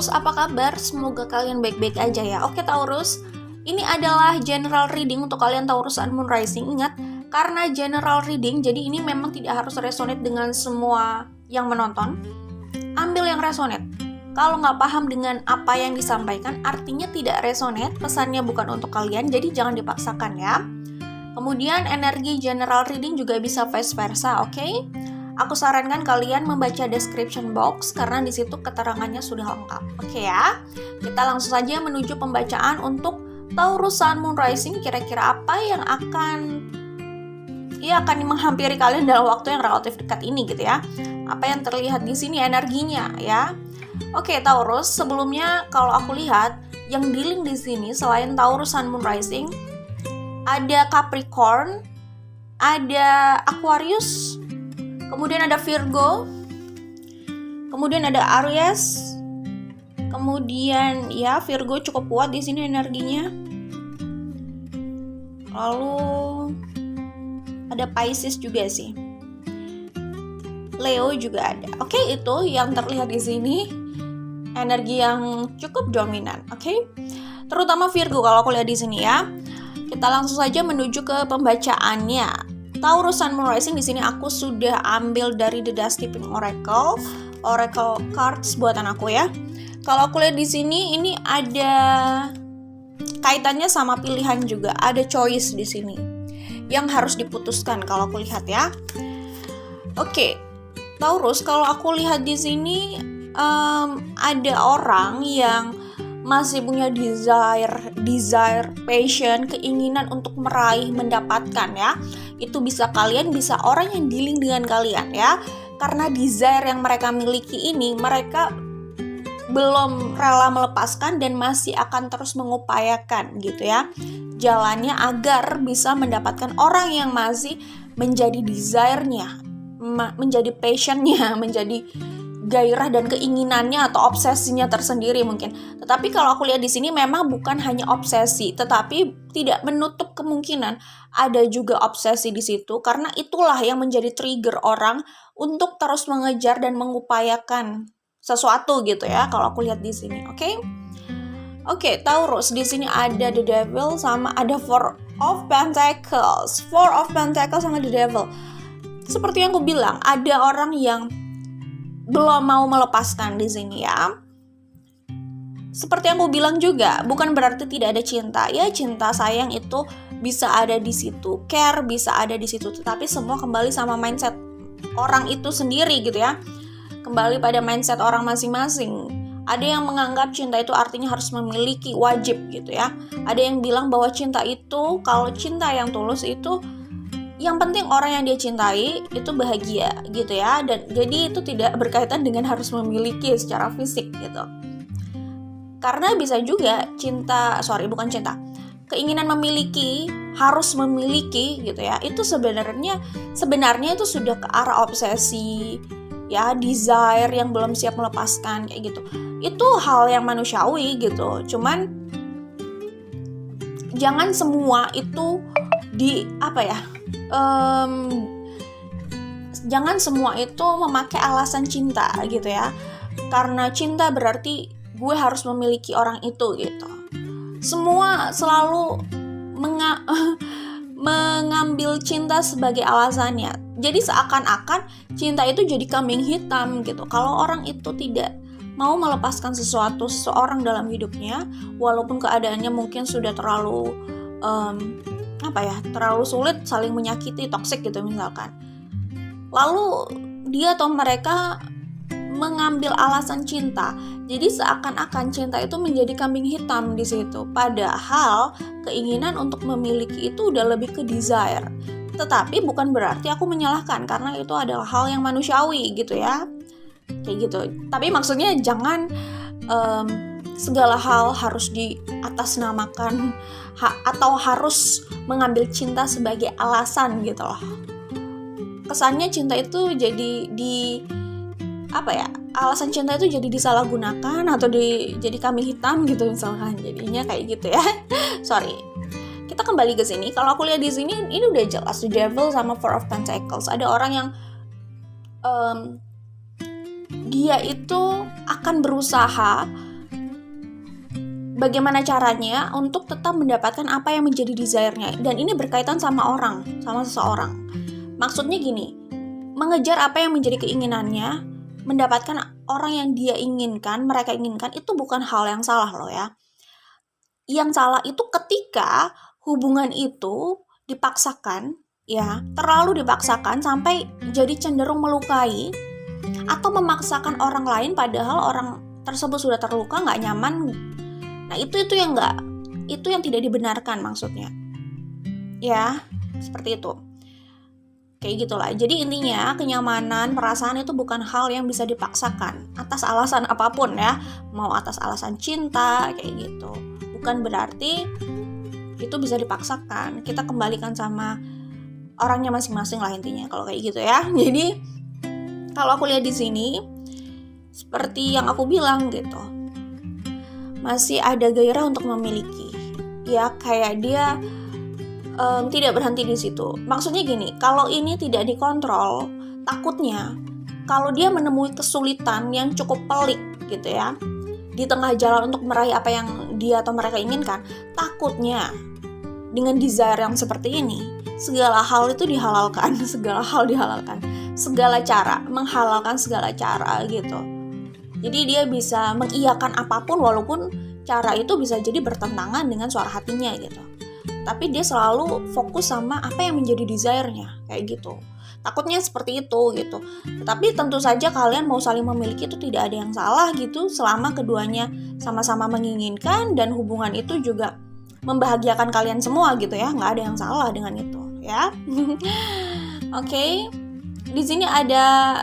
Taurus, apa kabar? Semoga kalian baik-baik aja ya. Oke Taurus, ini adalah general reading untuk kalian Taurus Sun Moon Rising. Ingat, karena general reading, jadi ini memang tidak harus resonate dengan semua yang menonton. Ambil yang resonate. Kalau nggak paham dengan apa yang disampaikan, artinya tidak resonate, pesannya bukan untuk kalian, jadi jangan dipaksakan ya. Kemudian energi general reading juga bisa vice versa, oke? Aku sarankan kalian membaca description box karena di situ keterangannya sudah lengkap. Oke ya. Kita langsung saja menuju pembacaan untuk Taurus Sun Moon Rising. Kira-kira apa yang akan menghampiri kalian dalam waktu yang relatif dekat ini gitu ya. Apa yang terlihat di sini energinya ya. Oke, Taurus, sebelumnya kalau aku lihat yang dealing di sini selain Taurus Sun Moon Rising ada Capricorn, ada Aquarius, kemudian ada Virgo, kemudian ada Aries, kemudian ya Virgo cukup kuat di sini energinya. Lalu ada Pisces juga sih. Leo juga ada. Oke, itu yang terlihat di sini energi yang cukup dominan. Oke. Terutama Virgo kalau aku lihat di sini ya. Kita langsung saja menuju ke pembacaannya. Taurus Sun Moon Rising di sini aku sudah ambil dari The Dusty Pink Oracle cards buatan aku ya. Kalau aku lihat di sini ini ada kaitannya sama pilihan juga, ada choice di sini yang harus diputuskan kalau aku lihat ya. Oke, Taurus, kalau aku lihat di sini ada orang yang masih punya desire, passion, keinginan untuk meraih, mendapatkan ya. Itu bisa kalian, bisa orang yang dealing dengan kalian ya. Karena desire yang mereka miliki ini, mereka belum rela melepaskan dan masih akan terus mengupayakan gitu ya. Jalannya agar bisa mendapatkan orang yang masih menjadi desire-nya, menjadi passion-nya, menjadi gairah dan keinginannya atau obsesinya tersendiri mungkin. Tetapi kalau aku lihat di sini memang bukan hanya obsesi, tetapi tidak menutup kemungkinan ada juga obsesi di situ karena itulah yang menjadi trigger orang untuk terus mengejar dan mengupayakan sesuatu gitu ya. Kalau aku lihat di sini, oke? Oke, Taurus, di sini ada The Devil sama ada Four of Pentacles. Four of Pentacles sama The Devil. Seperti yang aku bilang, ada orang yang belum mau melepaskan di sini ya. Seperti yang aku bilang juga, bukan berarti tidak ada cinta. Ya, cinta sayang itu bisa ada di situ, care bisa ada di situ, tetapi semua kembali sama mindset orang itu sendiri gitu ya. Kembali pada mindset orang masing-masing. Ada yang menganggap cinta itu artinya harus memiliki, wajib gitu ya. Ada yang bilang bahwa cinta itu, kalau cinta yang tulus itu yang penting orang yang dia cintai itu bahagia gitu ya, dan jadi itu tidak berkaitan dengan harus memiliki secara fisik gitu. Karena bisa juga keinginan memiliki, harus memiliki gitu ya, itu sebenarnya itu sudah ke arah obsesi ya, desire yang belum siap melepaskan kayak gitu. Itu hal yang manusiawi gitu. Cuman jangan semua itu jangan semua itu memakai alasan cinta gitu ya. Karena cinta berarti gue harus memiliki orang itu gitu. Semua selalu mengambil cinta sebagai alasannya. Jadi seakan-akan cinta itu jadi kambing hitam gitu. Kalau orang itu tidak mau melepaskan seseorang dalam hidupnya, walaupun keadaannya mungkin sudah terlalu terlalu sulit, saling menyakiti, toksik gitu misalkan. Lalu dia atau mereka mengambil alasan cinta. Jadi seakan-akan cinta itu menjadi kambing hitam di situ. Padahal keinginan untuk memiliki itu udah lebih ke desire. Tetapi bukan berarti aku menyalahkan karena itu adalah hal yang manusiawi gitu ya. Kayak gitu. Tapi maksudnya jangan segala hal harus diatasnamakan atau harus mengambil cinta sebagai alasan gitu loh. Kesannya cinta itu jadi alasan cinta itu jadi disalahgunakan atau jadi kambing hitam gitu misalkan, jadinya kayak gitu ya. Sorry. Kita kembali ke sini. Kalau aku lihat di sini ini udah jelas The Devil sama Four of Pentacles. Ada orang yang dia itu akan berusaha bagaimana caranya untuk tetap mendapatkan apa yang menjadi desire-nya. Dan ini berkaitan sama orang, sama seseorang. Maksudnya gini, mengejar apa yang menjadi keinginannya, mendapatkan orang yang dia inginkan, mereka inginkan, itu bukan hal yang salah loh ya. Yang salah itu ketika hubungan itu dipaksakan, ya, terlalu dipaksakan sampai jadi cenderung melukai atau memaksakan orang lain padahal orang tersebut sudah terluka, nggak nyaman. Nah, itu yang tidak dibenarkan maksudnya. Ya, seperti itu. Kayak gitulah. Jadi intinya kenyamanan, perasaan itu bukan hal yang bisa dipaksakan atas alasan apapun ya. Mau atas alasan cinta kayak gitu. Bukan berarti itu bisa dipaksakan. Kita kembalikan sama orangnya masing-masing lah intinya kalau kayak gitu ya. Jadi kalau aku lihat di sini seperti yang aku bilang gitu, masih ada gairah untuk memiliki. Ya kayak dia tidak berhenti di situ. Maksudnya gini, kalau ini tidak dikontrol, takutnya kalau dia menemui kesulitan yang cukup pelik gitu ya, di tengah jalan untuk meraih apa yang dia atau mereka inginkan, takutnya dengan desire yang seperti ini, segala hal itu dihalalkan, segala hal dihalalkan, segala cara, menghalalkan segala cara gitu. Jadi dia bisa mengiyakan apapun walaupun cara itu bisa jadi bertentangan dengan suara hatinya gitu. Tapi dia selalu fokus sama apa yang menjadi desire-nya, kayak gitu. Takutnya seperti itu gitu. Tapi tentu saja kalian mau saling memiliki itu tidak ada yang salah gitu, selama keduanya sama-sama menginginkan dan hubungan itu juga membahagiakan kalian semua gitu ya, nggak ada yang salah dengan itu ya. Oke. Di sini ada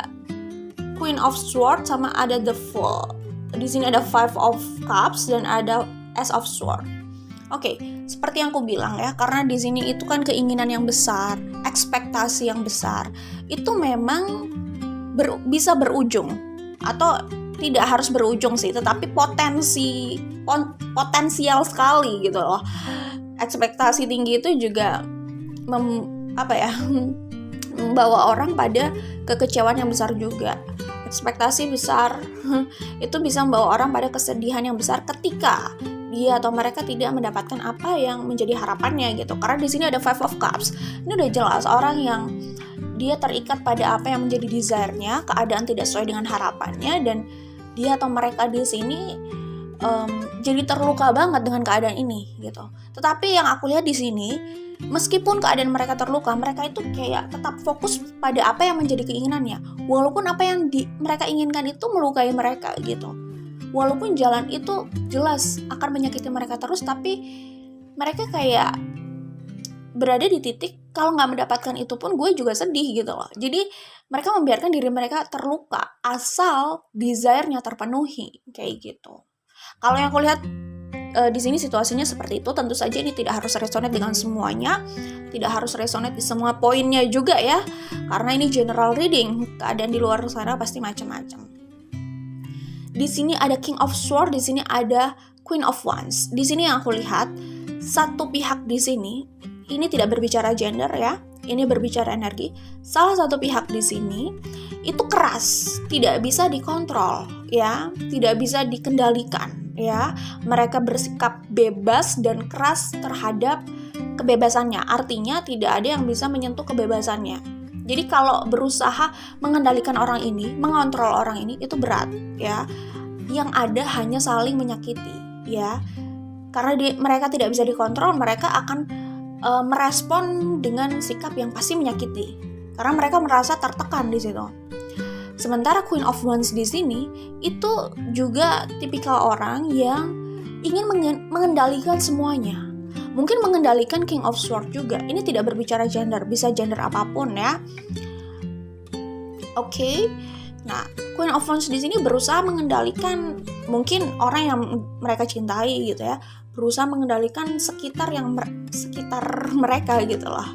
Queen of Swords sama ada The Fool. Di sini ada Five of Cups dan ada Ace of Swords. Oke, seperti yang aku bilang ya, karena di sini itu kan keinginan yang besar, ekspektasi yang besar, itu memang bisa berujung atau tidak harus berujung sih, tetapi potensial sekali gitu loh. Ekspektasi tinggi itu juga membawa orang pada kekecewaan yang besar juga. Ekspektasi besar itu bisa membawa orang pada kesedihan yang besar ketika dia atau mereka tidak mendapatkan apa yang menjadi harapannya gitu. Karena di sini ada Five of Cups. Ini udah jelas orang yang dia terikat pada apa yang menjadi desire-nya, keadaan tidak sesuai dengan harapannya, dan dia atau mereka di sini jadi terluka banget dengan keadaan ini gitu. Tetapi yang aku lihat di sini, meskipun keadaan mereka terluka, mereka itu kayak tetap fokus pada apa yang menjadi keinginannya, walaupun apa yang mereka inginkan itu melukai mereka gitu. Walaupun jalan itu jelas akan menyakiti mereka terus, tapi mereka kayak berada di titik kalau nggak mendapatkan itu pun gue juga sedih gitu loh. Jadi mereka membiarkan diri mereka terluka asal desire-nya terpenuhi kayak gitu. Kalau yang aku lihat di sini situasinya seperti itu. Tentu saja ini tidak harus resonate dengan semuanya, tidak harus resonate di semua poinnya juga ya, karena ini general reading. Keadaan di luar sana pasti macam-macam. Di sini ada King of Swords, di sini ada Queen of Wands. Di sini yang aku lihat, satu pihak di sini, ini tidak berbicara gender ya, ini berbicara energi. Salah satu pihak di sini itu keras, tidak bisa dikontrol ya, tidak bisa dikendalikan ya. Mereka bersikap bebas dan keras terhadap kebebasannya. Artinya tidak ada yang bisa menyentuh kebebasannya. Jadi kalau berusaha mengendalikan orang ini, mengontrol orang ini, itu berat ya. Yang ada hanya saling menyakiti ya. Karena mereka tidak bisa dikontrol, mereka akan merespon dengan sikap yang pasti menyakiti. Karena mereka merasa tertekan di situ. Sementara Queen of Wands di sini itu juga tipikal orang yang ingin mengendalikan semuanya. Mungkin mengendalikan King of Swords juga. Ini tidak berbicara gender, bisa gender apapun ya. Oke. Nah, Queen of Wands di sini berusaha mengendalikan mungkin orang yang mereka cintai gitu ya. Berusaha mengendalikan sekitar mereka gitu loh.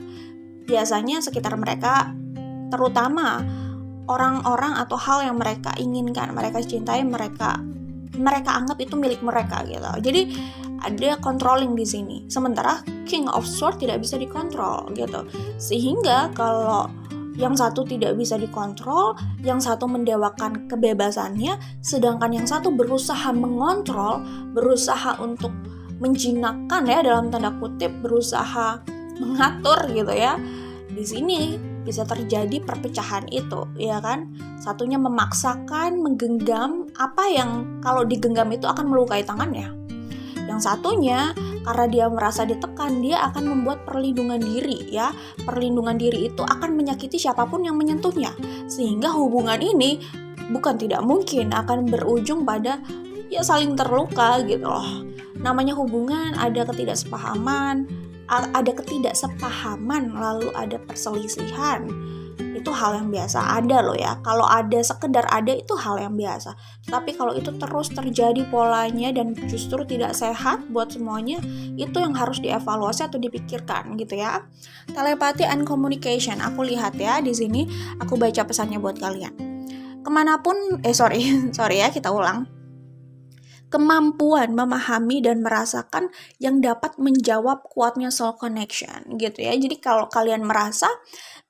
Biasanya sekitar mereka, terutama orang-orang atau hal yang mereka inginkan, mereka cintai, mereka anggap itu milik mereka gitu. Jadi ada controlling di sini. Sementara King of Swords tidak bisa dikontrol gitu. Sehingga kalau Yang satu tidak bisa dikontrol, yang satu mendewakan kebebasannya, sedangkan yang satu berusaha mengontrol, berusaha untuk menjinakkan ya dalam tanda kutip, berusaha mengatur gitu ya. Di sini bisa terjadi perpecahan itu, ya kan? Satunya memaksakan, menggenggam apa yang kalau digenggam itu akan melukai tangannya. Yang satunya karena dia merasa ditekan, dia akan membuat perlindungan diri ya. Perlindungan diri itu akan menyakiti siapapun yang menyentuhnya. Sehingga hubungan ini bukan tidak mungkin akan berujung pada ya saling terluka gitu loh. Namanya hubungan ada ketidaksepahaman, lalu ada perselisihan. Itu hal yang biasa ada loh ya. Kalau ada sekedar ada itu hal yang biasa. Tapi kalau itu terus terjadi polanya dan justru tidak sehat buat semuanya, itu yang harus dievaluasi atau dipikirkan gitu ya. Telepathy and communication. Aku lihat ya di sini, aku baca pesannya buat kalian. Kemanapun, sorry ya, kita ulang. Kemampuan memahami dan merasakan yang dapat menjawab kuatnya soul connection gitu ya. Jadi kalau kalian merasa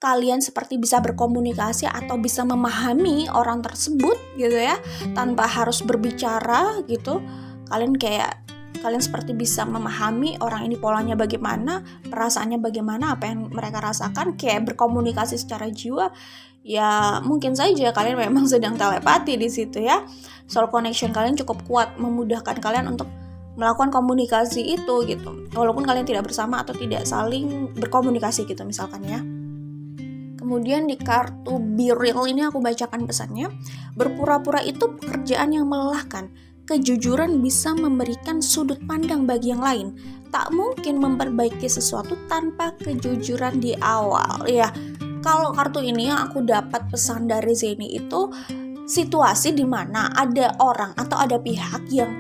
kalian seperti bisa berkomunikasi atau bisa memahami orang tersebut gitu ya, tanpa harus berbicara gitu, kalian seperti bisa memahami orang ini polanya bagaimana, perasaannya bagaimana, apa yang mereka rasakan, kayak berkomunikasi secara jiwa. Ya mungkin saja kalian memang sedang telepati di situ ya. Soul connection kalian cukup kuat, memudahkan kalian untuk melakukan komunikasi itu gitu. Walaupun kalian tidak bersama atau tidak saling berkomunikasi gitu misalkan ya. Kemudian di kartu Be Real ini aku bacakan pesannya. Berpura-pura itu pekerjaan yang melelahkan. Kejujuran bisa memberikan sudut pandang bagi yang lain. Tak mungkin memperbaiki sesuatu tanpa kejujuran di awal ya. Kalau kartu ini yang aku dapat pesan dari Zeni itu situasi di mana ada orang atau ada pihak yang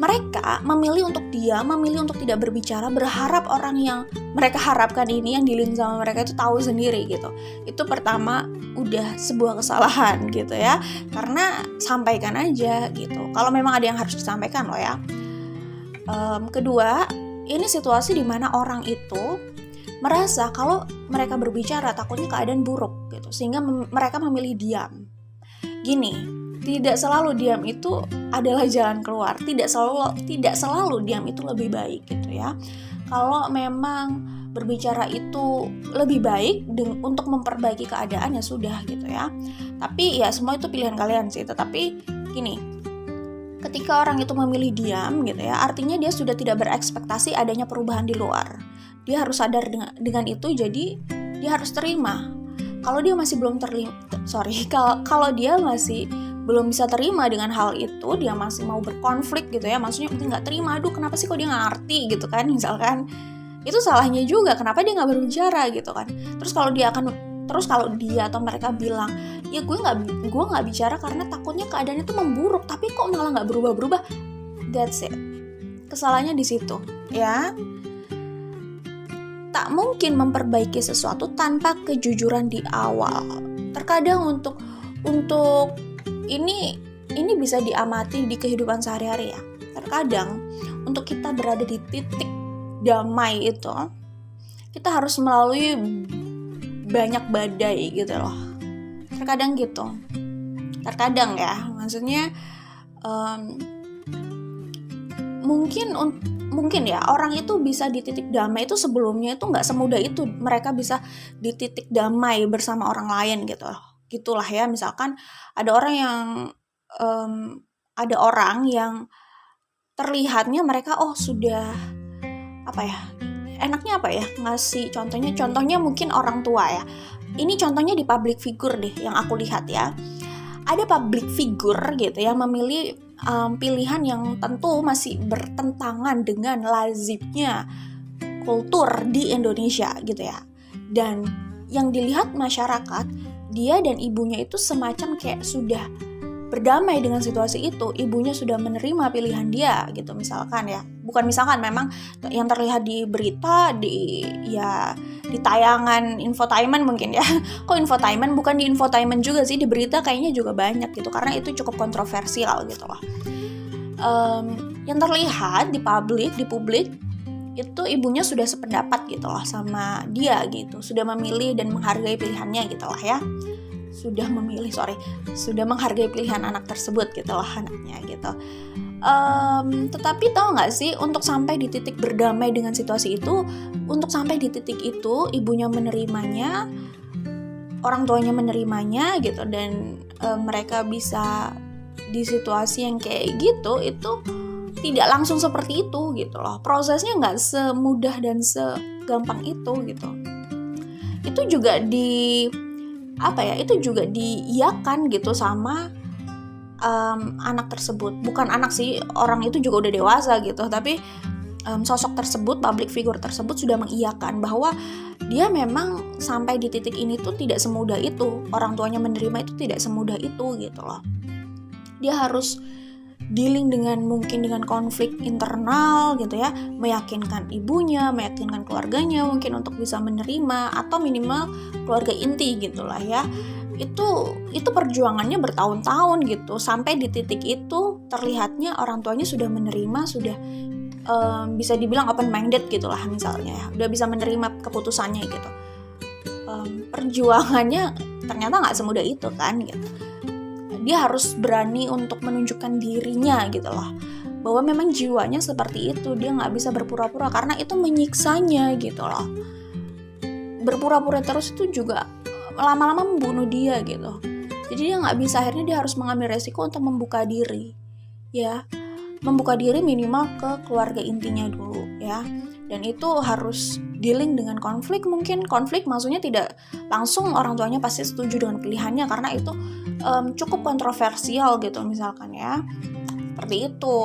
mereka memilih untuk diam, memilih untuk tidak berbicara, berharap orang yang mereka harapkan ini, yang dealing sama mereka itu tahu sendiri gitu. Itu pertama udah sebuah kesalahan gitu ya, karena sampaikan aja gitu. Kalau memang ada yang harus disampaikan loh ya. Kedua, ini situasi di mana orang itu merasa kalau mereka berbicara takutnya keadaan buruk gitu, sehingga mereka memilih diam. Gini, tidak selalu diam itu adalah jalan keluar. Tidak selalu diam itu lebih baik gitu ya. Kalau memang berbicara itu lebih baik untuk memperbaiki keadaan ya sudah gitu ya. Tapi ya semua itu pilihan kalian sih. Tetapi gini, ketika orang itu memilih diam gitu ya, artinya dia sudah tidak berekspektasi adanya perubahan di luar. Dia harus sadar dengan itu, jadi dia harus terima. Kalau dia masih belum kalau dia masih belum bisa terima dengan hal itu, dia masih mau berkonflik gitu ya, maksudnya mungkin nggak terima, aduh kenapa sih kok dia nggak ngerti gitu kan, misalkan, itu salahnya juga, kenapa dia nggak berbicara gitu kan. Terus kalau dia atau mereka bilang, ya gue nggak bicara karena takutnya keadaannya tuh memburuk, tapi kok malah nggak berubah-berubah, that's it, kesalahannya di situ ya. Tak mungkin memperbaiki sesuatu tanpa kejujuran di awal. Terkadang untuk ini bisa diamati di kehidupan sehari-hari ya. Terkadang untuk kita berada di titik damai itu, kita harus melalui banyak badai gitu loh. Terkadang gitu. Terkadang ya, maksudnya mungkin ya orang itu bisa di titik damai itu sebelumnya itu nggak semudah itu mereka bisa di titik damai bersama orang lain gitu. Gitulah ya, misalkan ada orang yang terlihatnya mereka sudah enaknya ngasih contohnya mungkin orang tua ya. Ini contohnya di public figure deh yang aku lihat ya. Ada public figure gitu ya memilih pilihan yang tentu masih bertentangan dengan lazimnya kultur di Indonesia gitu ya. Dan yang dilihat masyarakat, dia dan ibunya itu semacam kayak sudah berdamai dengan situasi itu, ibunya sudah menerima pilihan dia gitu misalkan ya. Bukan misalkan, memang yang terlihat di berita, di tayangan infotainment mungkin ya. Kok infotainment? Bukan di infotainment juga sih, di berita kayaknya juga banyak gitu, karena itu cukup kontroversial gitu loh. Yang terlihat di publik itu ibunya sudah sependapat gitu loh sama dia gitu, sudah memilih dan menghargai pilihannya gitu lah ya, sudah menghargai pilihan anak tersebut gitu loh, anaknya gitu. Tetapi tahu nggak sih, untuk sampai di titik berdamai dengan situasi itu, untuk sampai di titik itu ibunya menerimanya, orang tuanya menerimanya gitu, dan mereka bisa di situasi yang kayak gitu, itu tidak langsung seperti itu gitu loh. Prosesnya nggak semudah dan segampang itu gitu. Itu juga itu juga diiyakan gitu sama anak tersebut. Bukan anak sih, orang itu juga udah dewasa gitu. Tapi sosok tersebut, public figure tersebut sudah mengiyakan bahwa dia memang sampai di titik ini tuh tidak semudah itu. Orang tuanya menerima itu tidak semudah itu gitu loh. Dia harus dealing dengan konflik internal gitu ya, meyakinkan ibunya, meyakinkan keluarganya mungkin untuk bisa menerima, atau minimal keluarga inti gitulah ya. Itu perjuangannya bertahun-tahun gitu, sampai di titik itu terlihatnya orang tuanya sudah menerima, sudah bisa dibilang open minded gitulah misalnya ya, udah bisa menerima keputusannya gitu. Perjuangannya ternyata nggak semudah itu kan gitu. Dia harus berani untuk menunjukkan dirinya gitu loh, bahwa memang jiwanya seperti itu. Dia nggak bisa berpura-pura karena itu menyiksanya gitu loh. Berpura-pura terus itu juga lama-lama membunuh dia gitu. Jadi dia nggak bisa, akhirnya dia harus mengambil resiko untuk membuka diri ya, membuka diri minimal ke keluarga intinya dulu ya. Dan itu harus dealing dengan konflik. Mungkin konflik maksudnya tidak langsung orang tuanya pasti setuju dengan pilihannya, karena itu cukup kontroversial gitu misalkan ya, seperti itu.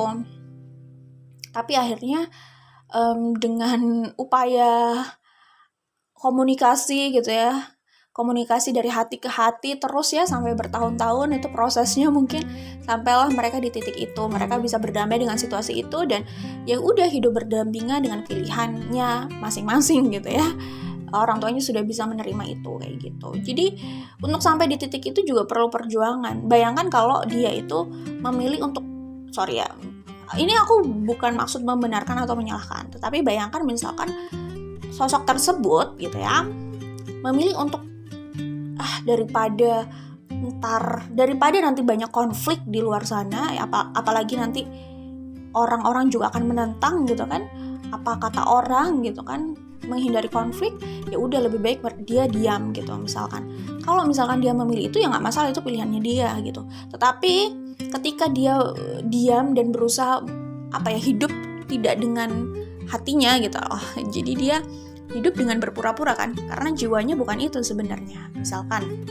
Tapi akhirnya dengan upaya komunikasi gitu ya, komunikasi dari hati ke hati terus ya, sampai bertahun-tahun itu prosesnya, mungkin sampailah mereka di titik itu, mereka bisa berdamai dengan situasi itu, dan ya udah hidup berdampingan dengan pilihannya masing-masing gitu ya. Orang tuanya sudah bisa menerima itu kayak gitu. Jadi untuk sampai di titik itu juga perlu perjuangan. Bayangkan kalau dia itu memilih untuk, ini aku bukan maksud membenarkan atau menyalahkan, tetapi bayangkan misalkan sosok tersebut gitu ya memilih untuk daripada nanti banyak konflik di luar sana ya, apalagi nanti orang-orang juga akan menentang gitu kan, apa kata orang gitu kan, menghindari konflik, ya udah lebih baik dia diam gitu misalkan. Kalau misalkan dia memilih itu ya nggak masalah, itu pilihannya dia gitu. Tetapi ketika dia diam dan berusaha hidup tidak dengan hatinya gitu loh, jadi dia hidup dengan berpura-pura kan, karena jiwanya bukan itu sebenarnya. Misalkan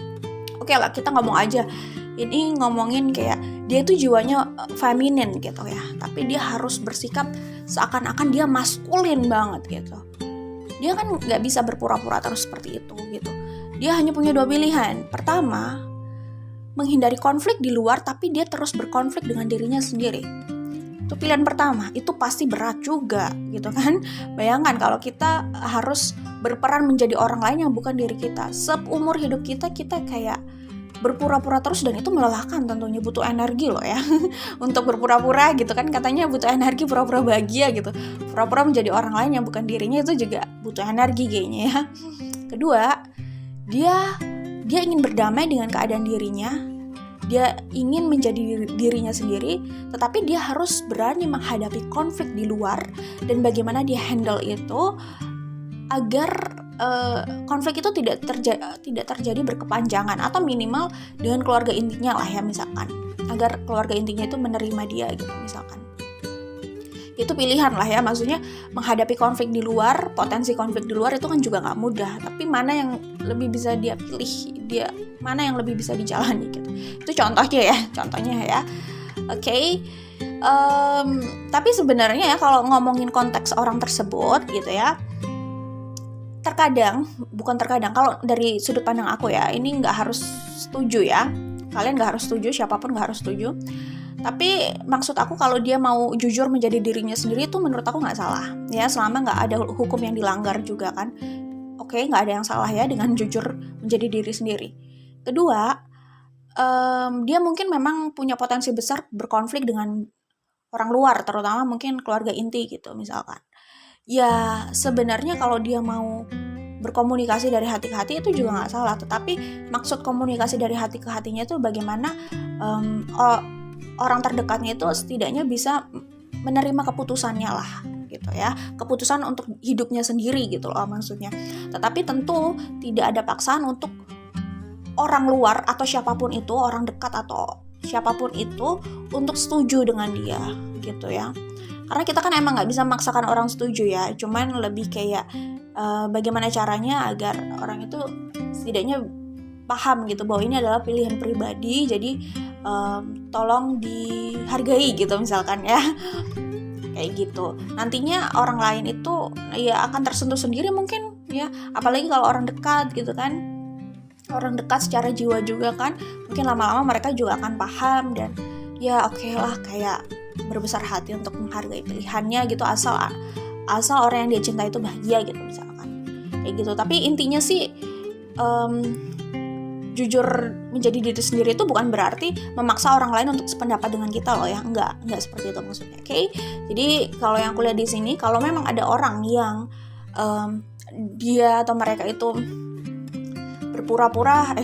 oke lah, kita ngomong aja, ini ngomongin kayak dia tuh jiwanya feminin gitu ya, tapi dia harus bersikap seakan-akan dia maskulin banget gitu. Dia kan nggak bisa berpura-pura terus seperti itu gitu. Dia hanya punya 2 pilihan. Pertama, menghindari konflik di luar, tapi dia terus berkonflik dengan dirinya sendiri. Itu pilihan pertama, itu pasti berat juga gitu kan. Bayangkan kalau kita harus berperan menjadi orang lain yang bukan diri kita. Seumur hidup kita kayak berpura-pura terus, dan itu melelahkan tentunya, butuh energi loh ya. Untuk berpura-pura gitu kan, katanya butuh energi, pura-pura bahagia gitu, pura-pura menjadi orang lain yang bukan dirinya, itu juga butuh energi kayaknya ya. Kedua, dia ingin berdamai dengan keadaan dirinya. Dia ingin menjadi dirinya sendiri, tetapi dia harus berani menghadapi konflik di luar, dan bagaimana dia handle itu agar konflik itu tidak terjadi berkepanjangan, atau minimal dengan keluarga intinya lah ya misalkan, agar keluarga intinya itu menerima dia gitu misalkan. Itu pilihan lah ya, maksudnya menghadapi konflik di luar, potensi konflik di luar itu kan juga nggak mudah, tapi mana yang lebih bisa dia pilih, mana yang lebih bisa dijalani gitu. Itu contohnya ya. Oke. Tapi sebenarnya ya, kalau ngomongin konteks orang tersebut gitu ya, kalau dari sudut pandang aku ya, ini nggak harus setuju ya, kalian nggak harus setuju, siapapun nggak harus setuju. Tapi maksud aku, kalau dia mau jujur menjadi dirinya sendiri, itu menurut aku nggak salah ya, selama nggak ada hukum yang dilanggar juga kan. Oke, nggak ada yang salah ya dengan jujur menjadi diri sendiri. Kedua, dia mungkin memang punya potensi besar berkonflik dengan orang luar, terutama mungkin keluarga inti gitu misalkan. Ya sebenarnya kalau dia mau berkomunikasi dari hati ke hati itu juga nggak salah, tetapi maksud komunikasi dari hati ke hatinya itu bagaimana orang terdekatnya itu setidaknya bisa menerima keputusannya lah gitu ya, keputusan untuk hidupnya sendiri gitu loh maksudnya. Tetapi tentu tidak ada paksaan untuk orang luar atau siapapun itu, orang dekat atau siapapun itu untuk setuju dengan dia gitu ya. Karena kita kan emang nggak bisa memaksakan orang setuju ya, cuman lebih kayak bagaimana caranya agar orang itu setidaknya paham gitu bahwa ini adalah pilihan pribadi, jadi tolong dihargai gitu misalkan ya, kayak gitu. Nantinya orang lain itu ya akan tersentuh sendiri mungkin ya, apalagi kalau orang dekat gitu kan, orang dekat secara jiwa juga kan, mungkin lama-lama mereka juga akan paham dan ya oke lah, kayak berbesar hati untuk menghargai pilihannya gitu, asal orang yang dia cinta itu bahagia gitu misalkan, kayak gitu. Tapi intinya sih jujur menjadi diri sendiri itu bukan berarti memaksa orang lain untuk sependapat dengan kita loh ya, enggak seperti itu maksudnya. Oke? Jadi kalau yang aku lihat di sini, kalau memang ada orang yang dia atau mereka itu berpura-pura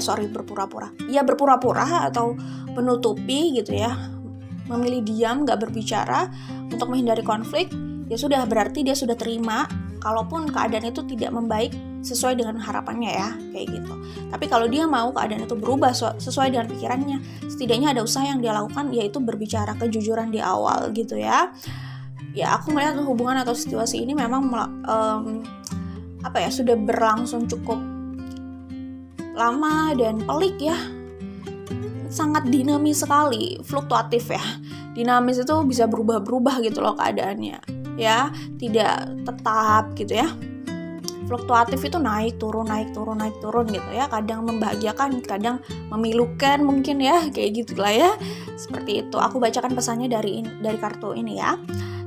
atau menutupi gitu ya, memilih diam, gak berbicara untuk menghindari konflik, ya sudah, berarti dia sudah terima kalaupun keadaan itu tidak membaik sesuai dengan harapannya ya, kayak gitu. Tapi kalau dia mau keadaan itu berubah sesuai dengan pikirannya, setidaknya ada usaha yang dia lakukan, yaitu berbicara kejujuran di awal gitu ya. Ya aku melihat hubungan atau situasi ini memang sudah berlangsung cukup lama dan pelik ya, sangat dinamis sekali, fluktuatif ya. Dinamis itu bisa berubah-berubah gitu loh keadaannya ya, tidak tetap gitu ya. Fluktuatif itu naik turun gitu ya, kadang membahagiakan, kadang memilukan mungkin ya, kayak gitulah ya. Seperti itu. Aku bacakan pesannya dari kartu ini ya.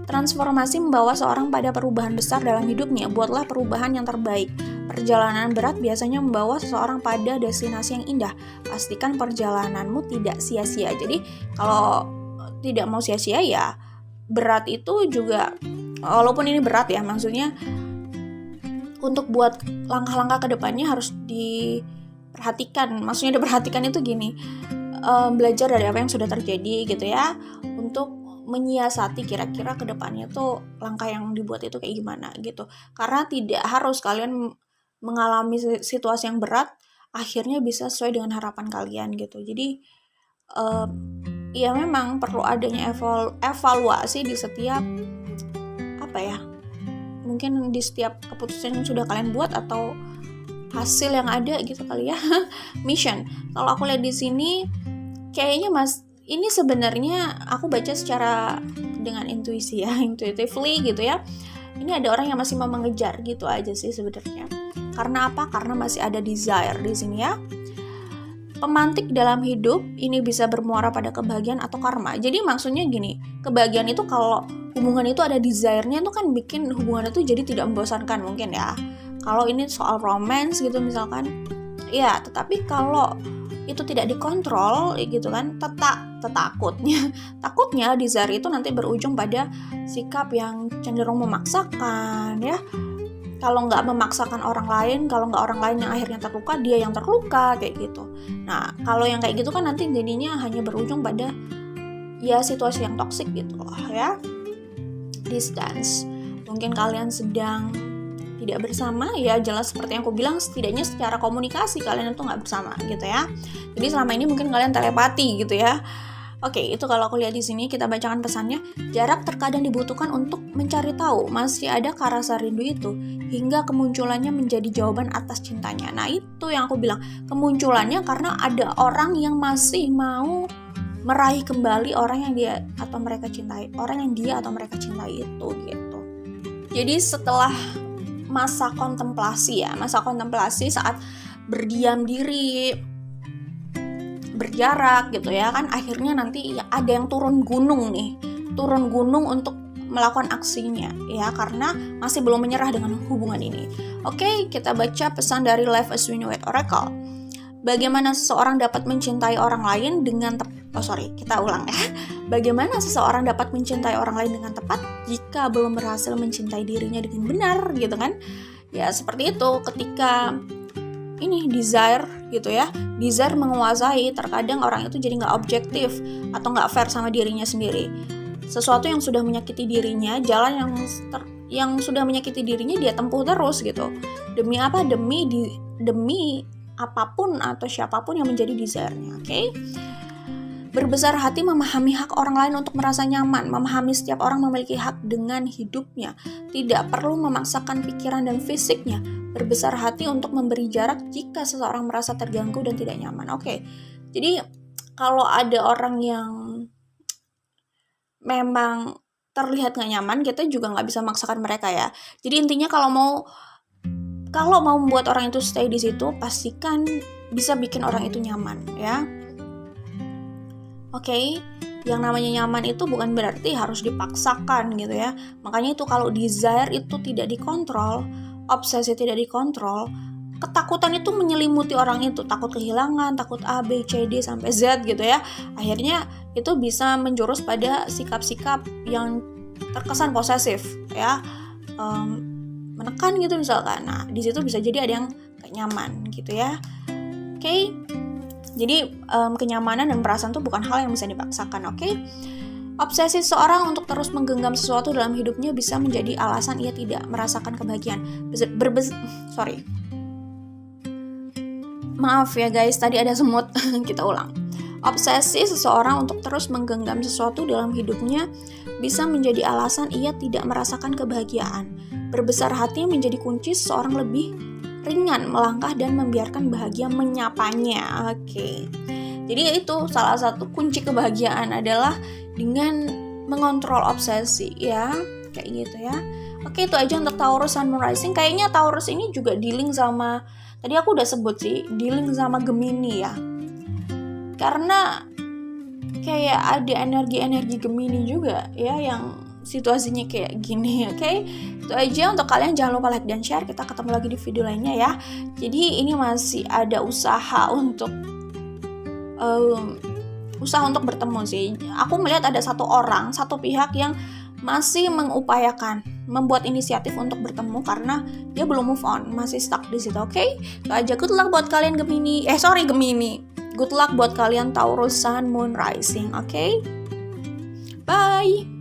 Transformasi membawa seorang pada perubahan besar dalam hidupnya. Buatlah perubahan yang terbaik. Perjalanan berat biasanya membawa seseorang pada destinasi yang indah. Pastikan perjalananmu tidak sia-sia. Jadi kalau tidak mau sia-sia ya, berat itu juga, walaupun ini berat ya, maksudnya untuk buat langkah-langkah ke depannya harus diperhatikan. Maksudnya diperhatikan itu gini, belajar dari apa yang sudah terjadi gitu ya, untuk menyiasati kira-kira ke depannya tuh langkah yang dibuat itu kayak gimana gitu. Karena tidak harus kalian mengalami situasi yang berat akhirnya bisa sesuai dengan harapan kalian gitu. Jadi ya memang perlu adanya evaluasi di setiap mungkin di setiap keputusan yang sudah kalian buat atau hasil yang ada gitu kali ya. Mission. Kalau aku lihat di sini kayaknya ini sebenarnya aku baca secara dengan intuisi ya, intuitively gitu ya. Ini ada orang yang masih mau mengejar gitu aja sih sebenarnya. Karena apa? Karena masih ada desire di sini ya. Pemantik dalam hidup ini bisa bermuara pada kebahagiaan atau karma. Jadi maksudnya gini, kebahagiaan itu kalau hubungan itu ada desire-nya itu kan bikin hubungan itu jadi tidak membosankan mungkin ya. Kalau ini soal romance gitu misalkan, ya. Tetapi kalau itu tidak dikontrol gitu kan, takutnya desire itu nanti berujung pada sikap yang cenderung memaksakan ya. Kalau nggak memaksakan orang lain, kalau nggak orang lain yang akhirnya terluka, dia yang terluka kayak gitu. Nah kalau yang kayak gitu kan nanti jadinya hanya berujung pada ya situasi yang toksik gitu loh ya. Distance, mungkin kalian sedang tidak bersama ya, jelas seperti yang aku bilang, setidaknya secara komunikasi kalian itu nggak bersama gitu ya. Jadi selama ini mungkin kalian telepati gitu ya. Oke, itu kalau aku lihat di sini. Kita bacakan pesannya. Jarak terkadang dibutuhkan untuk mencari tahu masih ada rasa rindu itu hingga kemunculannya menjadi jawaban atas cintanya. Nah itu yang aku bilang, kemunculannya karena ada orang yang masih mau meraih kembali orang yang dia atau mereka cintai, orang yang dia atau mereka cintai itu gitu. Jadi setelah masa kontemplasi saat berdiam diri, berjarak gitu ya kan, akhirnya nanti ya ada yang turun gunung untuk melakukan aksinya ya, karena masih belum menyerah dengan hubungan ini. Oke, kita baca pesan dari Life as We Know It Oracle. Bagaimana seseorang dapat mencintai orang lain dengan Kita ulang ya. Bagaimana seseorang dapat mencintai orang lain dengan tepat jika belum berhasil mencintai dirinya dengan benar gitu kan? Ya seperti itu, ketika ini desire gitu ya, desire menguasai, terkadang orang itu jadi nggak objektif atau nggak fair sama dirinya sendiri. Sesuatu yang sudah menyakiti dirinya, jalan yang sudah menyakiti dirinya dia tempuh terus gitu. Demi apa? Demi apapun atau siapapun yang menjadi desire-nya, oke? Berbesar hati memahami hak orang lain untuk merasa nyaman, memahami setiap orang memiliki hak dengan hidupnya, tidak perlu memaksakan pikiran dan fisiknya, berbesar hati untuk memberi jarak jika seseorang merasa terganggu dan tidak nyaman. Oke, jadi kalau ada orang yang memang terlihat gak nyaman, kita juga gak bisa memaksakan mereka ya. Jadi intinya kalau mau membuat orang itu stay di situ, pastikan bisa bikin orang itu nyaman ya. Oke, yang namanya nyaman itu bukan berarti harus dipaksakan gitu ya. Makanya itu kalau desire itu tidak dikontrol, obsesi tidak dikontrol, ketakutan itu menyelimuti orang itu, takut kehilangan, takut A, B, C, D sampai Z gitu ya. Akhirnya itu bisa menjurus pada sikap-sikap yang terkesan posesif ya, menekan gitu misalkan. Nah di situ bisa jadi ada yang gak nyaman gitu ya. Oke. Jadi kenyamanan dan perasaan itu bukan hal yang bisa dipaksakan, oke? Obsesi seseorang untuk terus menggenggam sesuatu dalam hidupnya bisa menjadi alasan ia tidak merasakan kebahagiaan. Maaf ya guys, tadi ada semut. Kita ulang. Obsesi seseorang untuk terus menggenggam sesuatu dalam hidupnya bisa menjadi alasan ia tidak merasakan kebahagiaan. Berbesar hati menjadi kunci seseorang lebih ringan melangkah dan membiarkan bahagia menyapanya. Oke. Jadi itu salah satu kunci kebahagiaan adalah dengan mengontrol obsesi ya, kayak gitu ya. Oke, itu aja untuk Taurus Sun Moon Rising. Kayaknya Taurus ini juga dealing sama, tadi aku udah sebut sih, dealing sama Gemini ya. Karena kayak ada energi-energi Gemini juga ya yang situasinya kayak gini, oke? Itu aja untuk kalian, jangan lupa like dan share. Kita ketemu lagi di video lainnya ya. Jadi ini masih ada usaha untuk bertemu sih. Aku melihat ada satu pihak yang masih mengupayakan membuat inisiatif untuk bertemu karena dia belum move on, masih stuck di situ, oke? Itu aja. Good luck buat kalian Gemini. Good luck buat kalian Taurus Sun Moon Rising, oke? Bye.